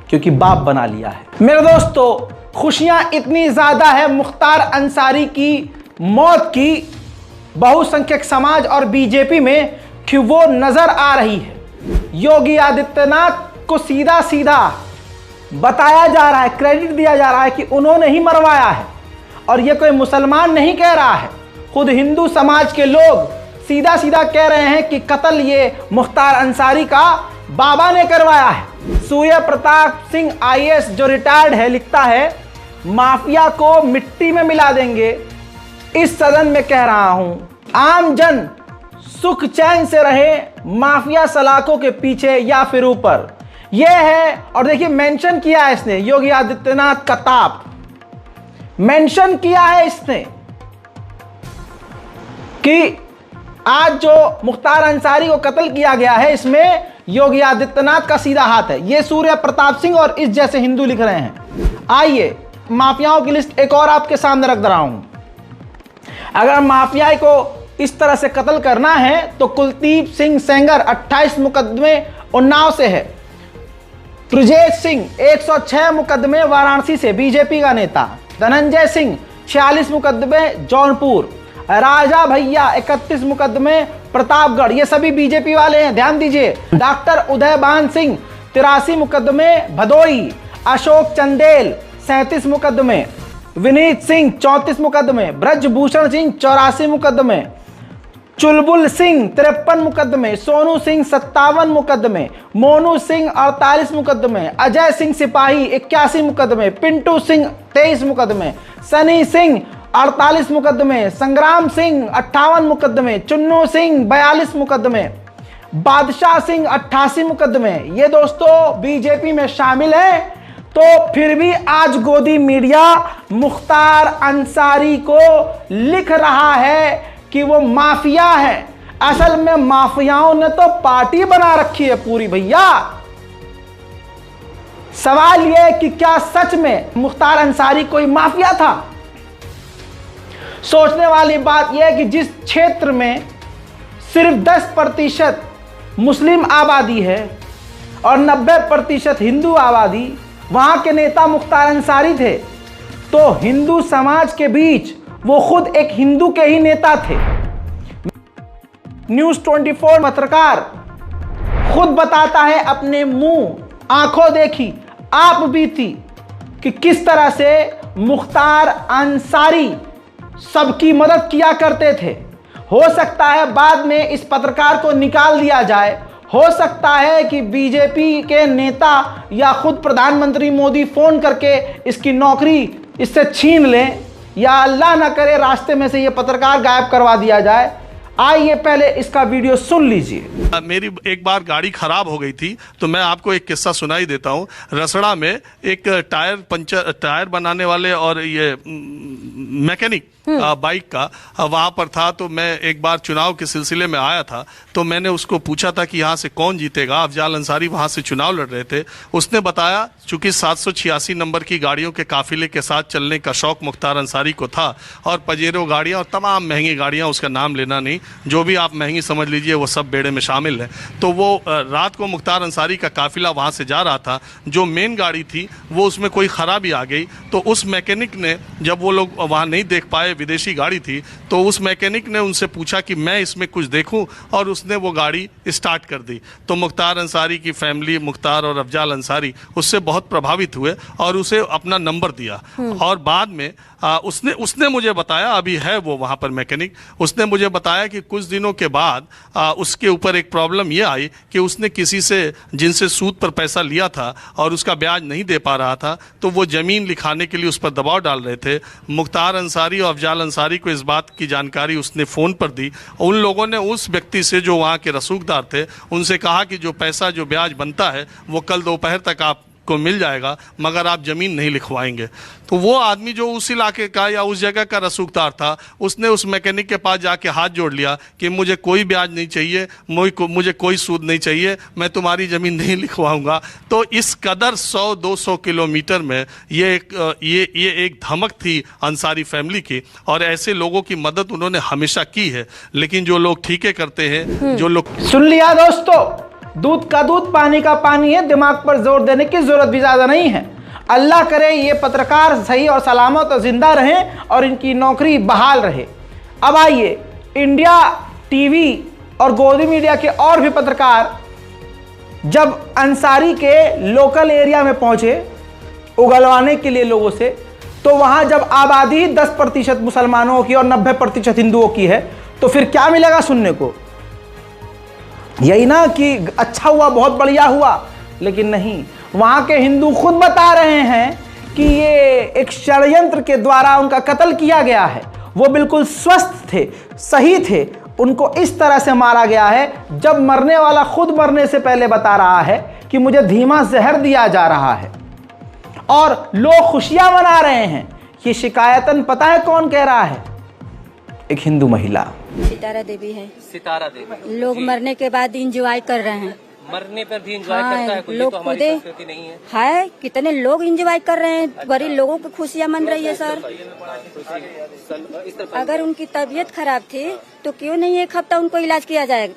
क्योंकि बाप बना लिया है। मेरे दोस्तों, खुशियां इतनी ज्यादा है मुख्तार अंसारी की मौत की बहुसंख्यक समाज और बीजेपी में कि वो नजर आ रही है। योगी आदित्यनाथ को सीधा सीधा बताया जा रहा है, क्रेडिट दिया जा रहा है कि उन्होंने ही मरवाया है, और ये कोई मुसलमान नहीं कह रहा है, खुद हिंदू समाज के लोग सीधा सीधा कह रहे हैं कि कत्ल ये मुख्तार अंसारी का बाबा ने करवाया है। सूर्य प्रताप सिंह आईएएस जो रिटायर्ड है लिखता है, माफिया को मिट्टी में मिला देंगे। इस सदन में कह रहा हूं, आम जन सुख चैन से रहे, माफिया सलाखों के पीछे या फिर ऊपर। यह है, और देखिए मेंशन किया है इसने योगी आदित्यनाथ का ताप मेंशन किया है इसने कि आज जो मुख्तार अंसारी को कत्ल किया गया है इसमें योगी आदित्यनाथ का सीधा हाथ है। ये सूर्य प्रताप सिंह और इस जैसे हिंदू लिख रहे हैं। आइए माफियाओं की लिस्ट एक और आपके सामने रख रहा हूं। अगर माफिया को इस तरह से कत्ल करना है तो कुलदीप सिंह सेंगर 28 मुकदमे उन्नाव से है। ब्रजेश सिंह 106 मुकदमे वाराणसी से, बीजेपी का नेता। धनंजय सिंह 46 मुकदमे जौनपुर। राजा भैया 31 मुकदमे प्रतापगढ़, ये सभी बीजेपी वाले हैं, ध्यान दीजिए। डॉक्टर उदयबान सिंह 83 मुकदमे भदोई। अशोक चंदेल 37 मुकदमे। विनीत सिंह 34 मुकदमे। ब्रजभूषण सिंह 84 मुकदमे। चुलबुल सिंह 53 मुकदमे। सोनू सिंह 57 मुकदमे। मोनू सिंह 48 मुकदमे। अजय सिंह सिपाही 81 मुकदमे। पिंटू सिंह 23 मुकदमे। सनी सिंह 48 मुकदमे। संग्राम सिंह 58 मुकदमे। चुन्नू सिंह 42 मुकदमे। बादशाह सिंह 88 मुकदमे। ये दोस्तों बीजेपी में शामिल है। तो फिर भी आज गोदी मीडिया मुख्तार अंसारी को लिख रहा है कि वो माफिया है। असल में माफियाओं ने तो पार्टी बना रखी है पूरी भैया। सवाल यह है कि क्या सच में मुख्तार अंसारी कोई माफिया था? सोचने वाली बात यह है कि जिस क्षेत्र में सिर्फ 10% मुस्लिम आबादी है और 90% हिंदू आबादी, वहां के नेता मुख्तार अंसारी थे। तो हिंदू समाज के बीच वो खुद एक हिंदू के ही नेता थे। न्यूज़ 24 पत्रकार खुद बताता है अपने मुंह आंखों देखी आप बीती कि किस तरह से मुख्तार अंसारी सबकी मदद किया करते थे। हो सकता है बाद में इस पत्रकार को निकाल दिया जाए, हो सकता है कि बीजेपी के नेता या खुद प्रधानमंत्री मोदी फोन करके इसकी नौकरी इससे छीन लें, या अल्लाह ना करे रास्ते में से ये पत्रकार गायब करवा दिया जाए। आइए पहले इसका वीडियो सुन लीजिए। मेरी एक बार गाड़ी खराब हो गई थी तो मैं आपको एक किस्सा सुनाई देता हूँ। रसड़ा में एक टायर बनाने वाले और ये मैकेनिक बाइक का वहां पर था। तो मैं एक बार चुनाव के सिलसिले में आया था तो मैंने उसको पूछा था कि यहाँ से कौन जीतेगा। अफजाल अंसारी वहां से चुनाव लड़ रहे थे। उसने बताया चूंकि 786 नंबर की गाड़ियों के काफिले के साथ चलने का शौक मुख्तार अंसारी को था, और पजेरो गाड़ियां और तमाम महंगी गाड़ियां, उसका नाम लेना नहीं, जो भी आप महंगी समझ लीजिए वो सब बेड़े में शामिल है। तो वो रात को मुख्तार अंसारी का काफिला वहां से जा रहा था। जो मेन गाड़ी थी वो उसमें कोई खराबी आ गई। तो उस मैकेनिक ने, जब वो लोग वहां नहीं देख पाए, विदेशी गाड़ी थी, तो उस मैकेनिक ने उनसे पूछा कि मैं इसमें कुछ देखूं, और उसने वो गाड़ी स्टार्ट कर दी। तो मुख्तार अंसारी की फैमिली, मुख्तार और अफजाल अंसारी उससे बहुत प्रभावित हुए और उसे अपना नंबर दिया। और बाद में उसने मुझे बताया, अभी है वो वहाँ पर मैकेनिक, उसने मुझे बताया कि कुछ दिनों के बाद उसके ऊपर एक प्रॉब्लम ये आई कि उसने किसी से जिनसे सूद पर पैसा लिया था और उसका ब्याज नहीं दे पा रहा था, तो वो ज़मीन लिखाने के लिए उस पर दबाव डाल रहे थे। मुख्तार अंसारी और अफजाल अंसारी को इस बात की जानकारी उसने फ़ोन पर दी। उन लोगों ने उस व्यक्ति से जो वहाँ के रसूखदार थे उनसे कहा कि जो पैसा, जो ब्याज बनता है वो कल दोपहर तक आप को मिल जाएगा, मगर आप जमीन नहीं लिखवाएंगे। तो वो आदमी जो उस इलाके का या उस जगह का रसूखदार था, उसने उस मैकेनिक के पास जाके हाथ जोड़ लिया कि मुझे कोई ब्याज नहीं चाहिए, मुझे कोई सूद नहीं चाहिए, मैं तुम्हारी ज़मीन नहीं लिखवाऊंगा। तो इस कदर 100-200 किलोमीटर में ये एक धमक थी अंसारी फैमिली की, और ऐसे लोगों की मदद उन्होंने हमेशा की है। लेकिन जो लोग ठीके करते हैं, जो लोग, सुन लिया दोस्तों, दूध का दूध पानी का पानी है, दिमाग पर जोर देने की जरूरत भी ज्यादा नहीं है। अल्लाह करे ये पत्रकार सही और सलामत और जिंदा रहें और इनकी नौकरी बहाल रहे। अब आइए, इंडिया टीवी और गोदी मीडिया के और भी पत्रकार जब अंसारी के लोकल एरिया में पहुंचे उगलवाने के लिए लोगों से, तो वहां जब आबादी 10% मुसलमानों की और 90% हिंदुओं की है, तो फिर क्या मिलेगा सुनने को? यही ना कि अच्छा हुआ, बहुत बढ़िया हुआ। लेकिन नहीं, वहां के हिंदू खुद बता रहे हैं कि ये एक षड्यंत्र के द्वारा उनका कत्ल किया गया है। वो बिल्कुल स्वस्थ थे, सही थे, उनको इस तरह से मारा गया है जब मरने वाला खुद मरने से पहले बता रहा है कि मुझे धीमा जहर दिया जा रहा है और लोग खुशियां मना रहे हैं। ये शिकायतन पता है कौन कह रहा है? एक हिंदू महिला। सितारा देवी है। सितारा देवी। लोग मरने के बाद इंजॉय कर रहे हैं। मरने पर भी इंजॉय करता है कोई? लोग तो हमारी खुदे संस्कृति नहीं है। है, कितने लोग इंजॉय कर रहे हैं, गरीब लोगों की खुशियां मन रही है सर। अगर उनकी तबीयत खराब थी तो क्यों नहीं 1 हफ्ता उनको इलाज किया जाएगा?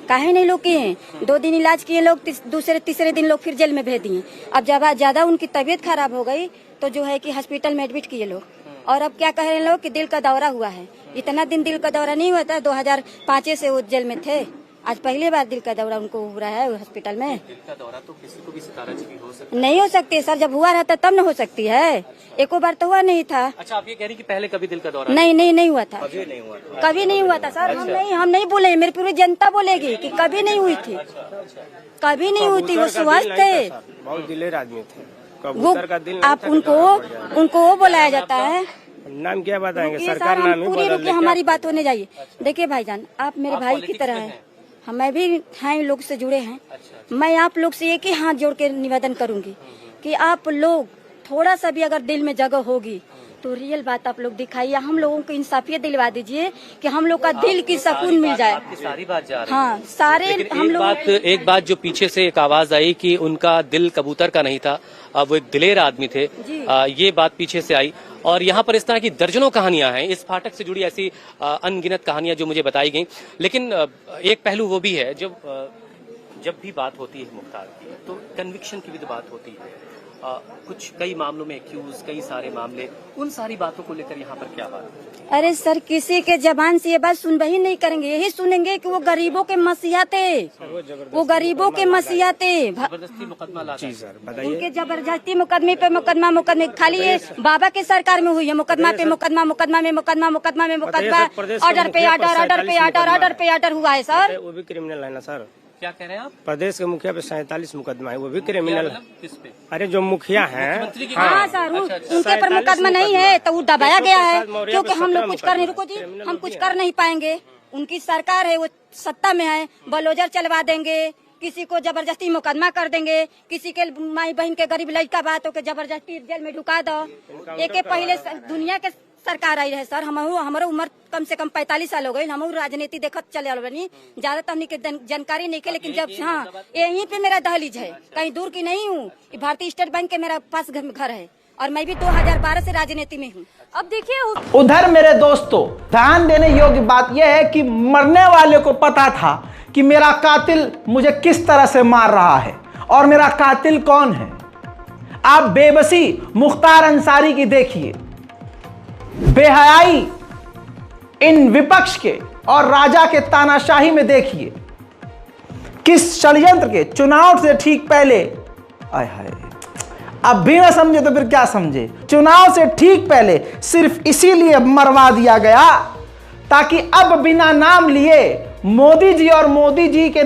काहे नहीं लोग किए? 2 दिन इलाज किए लोग, दूसरे तीसरे दिन लोग फिर जेल में भेज दिए। अब जब ज्यादा उनकी तबीयत खराब हो गई तो जो है कि हॉस्पिटल में एडमिट किए लोग। और अब क्या कह रहे हैं लोग कि दिल का दौरा हुआ है। इतना दिन दिल का दौरा नहीं हुआ था, 2005 से वो जेल में थे। आज पहली बार दिल का दौरा उनको हो रहा है हॉस्पिटल में। दिल का दौरा तो किसी को भी सितारा जी की हो सकता नहीं हो सकती सर, जब हुआ रहता तब न हो सकती है। एको बार तो हुआ नहीं था। है। अच्छा, आप ये कह रही कि पहले कभी दिल का दौरा नहीं हुआ था। कभी नहीं हुआ था। कभी नहीं हुआ था सर। हम नहीं बोले, मेरी पूरी जनता बोलेगी कि कभी नहीं हुई थी, कभी नहीं हुई थी। वो स्वस्थ थे, बहुत दिलेर आदमी थे। वो कबूतर का दिल आप उनको वो बुलाया जाता है। नाम क्या बताएंगे? रुकिए सरकार सर, नाम हम ही पूरी बदल रुकिए, दे। हमारी बात होने जाइए। देखिए भाईजान, आप मेरे आप भाई की पॉलिटिक्स तरह में हैं, हैं? हमें भी हैं, लोग से जुड़े हैं। मैं आप लोग से एक ही हाथ जोड़ के निवेदन करूंगी कि आप लोग थोड़ा सा भी अगर दिल में जगह होगी तो रियल बात आप लोग दिखाइए। हम लोगों को इंसाफियत दिलवा दीजिए कि हम लोग का दिल की सुकून मिल जाए। आपकी सारी बात जा रही है। हाँ, सारे लेकिन हम लोग एक बात जो पीछे से एक आवाज आई कि उनका दिल कबूतर का नहीं था, वो एक दिलेर आदमी थे। ये बात पीछे से आई और यहाँ पर इस तरह की दर्जनों कहानियां हैं। इस फाटक से जुड़ी ऐसी अनगिनत कहानियां जो मुझे बताई गई। लेकिन एक पहलू वो भी है, जब भी बात होती है मुख्तार की तो कन्विक्शन की भी तो बात होती है। कुछ कई मामलों में एक्यूज, कई सारे मामले, उन सारी बातों को लेकर यहाँ पर क्या बात है? अरे सर, किसी के जबान से ये बात सुन ही नहीं करेंगे। यही सुनेंगे कि वो गरीबों के मसीहा थे, वो गरीबों के मसीहा थे। जबरदस्ती मुकदमा लाता है। सर बताइए। उनके जबरदस्ती मुकदमे पे मुकदमे खाली ये बाबा के सरकार में हुई है। मुकदमा पे मुकदमा, मुकदमा में मुकदमा, मुकदमा में मुकदमा, ऑर्डर पे ऑर्डर, ऑर्डर पे ऑर्डर, ऑर्डर पे ऑर्डर हुआ है सर। वो भी क्रिमिनल है ना सर? क्या कह रहे हैं आप? प्रदेश के मुखिया पे 47 मुकदमा है, वो भी क्रिमिनल है। मतलब किस पे? अरे जो मुखिया हैं, मंत्री की हाँ सर, उनके पर मुकदमा नहीं है तो वो दबाया गया है, क्योंकि हम लोग कुछ कर नहीं, रुको जी, हम कुछ कर नहीं पाएंगे। उनकी सरकार है, वो सत्ता में है, बलोजर चलवा देंगे, किसी को जबरदस्ती मुकदमा कर देंगे, किसी के माई बहन के गरीब लड़का बात हो के जबरदस्ती जेल में ढुका दो। एक पहले दुनिया के सरकार आई रहे सर। हमारा उम्र कम से कम 45 साल हो गई। हम राजनीति देखत चले बनी, ज्यादा तो हमने जानकारी नहीं के। लेकिन जब हाँ, यहीं पे मेरा दहलीज है, कहीं दूर की नहीं हूँ। भारतीय स्टेट बैंक के मेरा पास घर है और मैं भी 2012 से राजनीति में हूँ। अब देखिए उधर मेरे दोस्तों, ध्यान देने योग्य बात यह है कि मरने वाले को पता था कि मेरा कातिल मुझे किस तरह से मार रहा है और मेरा कातिल कौन है। आप बेबसी मुख्तार अंसारी की देखिए, बेहयाई इन विपक्ष के और राजा के तानाशाही में देखिए। किस षड्यंत्र के, चुनाव से ठीक पहले, आय हाय, अब भी ना समझे तो फिर क्या समझे। चुनाव से ठीक पहले सिर्फ इसीलिए मरवा दिया गया ताकि अब बिना नाम लिए मोदी जी और मोदी जी के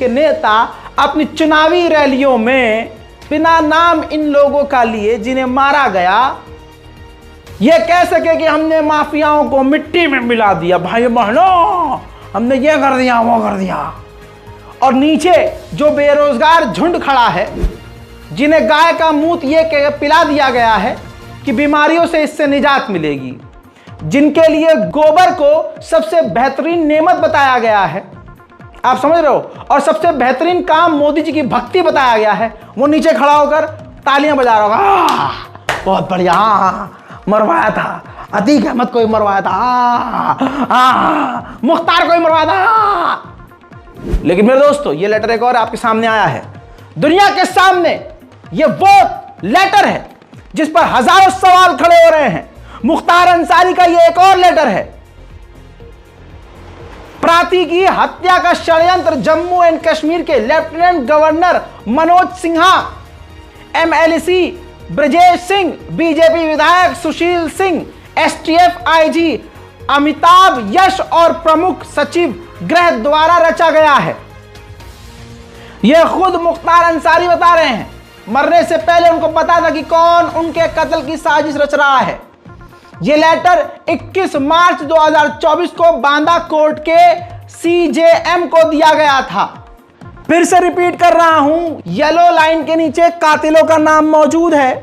नेता अपनी चुनावी रैलियों में बिना नाम इन लोगों का लिए जिन्हें मारा गया, यह कह सके कि हमने माफियाओं को मिट्टी में मिला दिया। भाई बहनों, हमने ये कर दिया, वो कर दिया। और नीचे जो बेरोजगार झुंड खड़ा है, जिन्हें गाय का मूत ये पिला दिया गया है कि बीमारियों से इससे निजात मिलेगी, जिनके लिए गोबर को सबसे बेहतरीन नेमत बताया गया है, आप समझ रहे हो, और सबसे बेहतरीन काम मोदी जी की भक्ति बताया गया है, वो नीचे खड़ा होकर तालियां बजा रहा होगा, बहुत बढ़िया, मरवाया था, अतीक अहमद को ही मरवाया था, मुख्तार को ही मरवाया था। लेकिन मेरे दोस्तों, ये लेटर एक और आपके सामने आया है। दुनिया के सामने ये वो लेटर है जिस पर हजारों सवाल खड़े हो रहे हैं। मुख्तार अंसारी का ये एक और लेटर है। प्रांतीय की हत्या का षड्यंत्र जम्मू एंड कश्मीर के lieutenant governor Manoj Sinha, MLC Brajesh Singh, BJP विधायक सुशील सिंह, एसटीएफ आईजी अमिताभ यश और प्रमुख सचिव गृह द्वारा रचा गया है। यह खुद मुख्तार अंसारी बता रहे हैं। मरने से पहले उनको पता था कि कौन उनके कत्ल की साजिश रच रहा है। यह लेटर 21 मार्च 2024 को बांदा कोर्ट के सीजेएम को दिया गया था। फिर से रिपीट कर रहा हूं, येलो लाइन के नीचे कातिलों का नाम मौजूद है।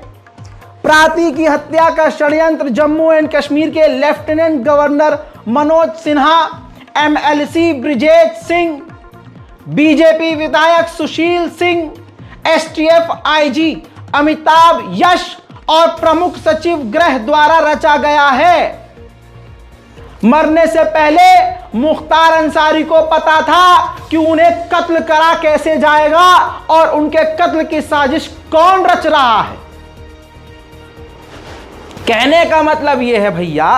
प्रांतीय की हत्या का षड्यंत्र जम्मू एंड कश्मीर के lieutenant governor Manoj Sinha, MLC Brajesh Singh, BJP विधायक सुशील सिंह, एसटीएफ आईजी अमिताभ यश और प्रमुख सचिव गृह द्वारा रचा गया है। मरने से पहले मुख्तार अंसारी को पता था कि उन्हें कत्ल करा कैसे जाएगा और उनके कत्ल की साजिश कौन रच रहा है। कहने का मतलब यह है भैया